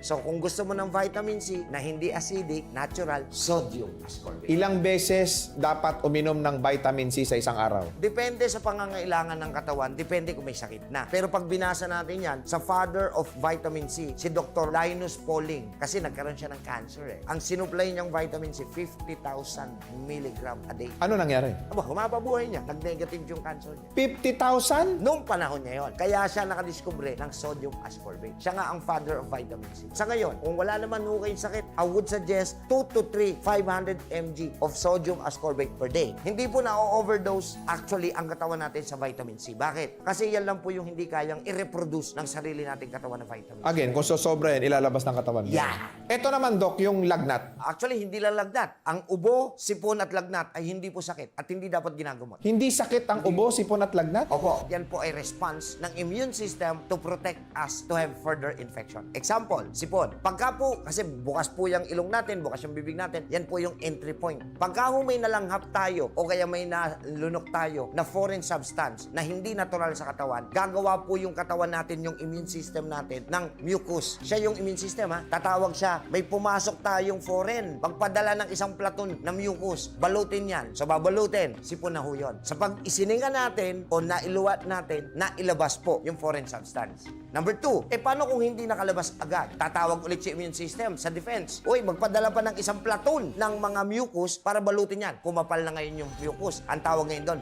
So kung gusto mo ng vitamin C na hindi acidic, natural, sodium ascorbate. Ilang beses dapat uminom ng vitamin C sa isang araw? Depende sa pangangailangan ng katawan, depende kung may sakit na. Pero pag binasa natin yan, sa father of vitamin C, si Dr. Linus Pauling, kasi nagkaroon siya ng cancer eh. Ang sinupply niyang vitamin C, 50,000 milligram a day. Ano nangyari? Aba, humapabuhay niya. Nag-negative yung cancer niya. 50,000? Noong panahon niya yon. Kaya siya nakadiskubre ng sodium ascorbate. Siya nga ang father of vitamin C. Sa ngayon, kung wala naman ho kayong sakit, I would suggest 2 to 3 500 mg of sodium ascorbate per day. Hindi po na-overdose actually ang katawan natin sa vitamin C. Bakit? Kasi yan lang po yung hindi kayang i-reproduce ng sarili nating katawan na vitamin C. Again, kung sosobra yan, ilalabas ng katawan mo. Yeah. Ito naman, Doc, yung lagnat. Actually, hindi lang lagnat. Ang ubo, sipon at lagnat ay hindi po sakit at hindi dapat ginagamot. Hindi sakit ang ubo, sipon at lagnat? Opo, yan po ay response ng immune system to protect us to have further infection. Example, sipon. Pagka po, kasi bukas po yung ilong natin, bukas yung bibig natin, yan po yung entry point. Pagka ho may nalanghap tayo o kaya may nalunok tayo na foreign substance na hindi natural sa katawan, gagawa po yung katawan natin, yung immune system natin ng mucus. Siya yung immune system ha. Tatawag siya, may pumasok tayong foreign. Pagpadala ng isang platon na mucus, balutin yan. So babalutin, sipon na ho yun. Sa pag isininga natin o nailuwat natin, nailabas po yung foreign substance. Number 2, paano kung hindi nakalabas agad? Tatawag ulit si immune system sa defense. Uy, magpadala pa ng isang platon ng mga mucus para balutin yan. Kumapal na ngayon yung mucus. Ang tawag ngayon doon,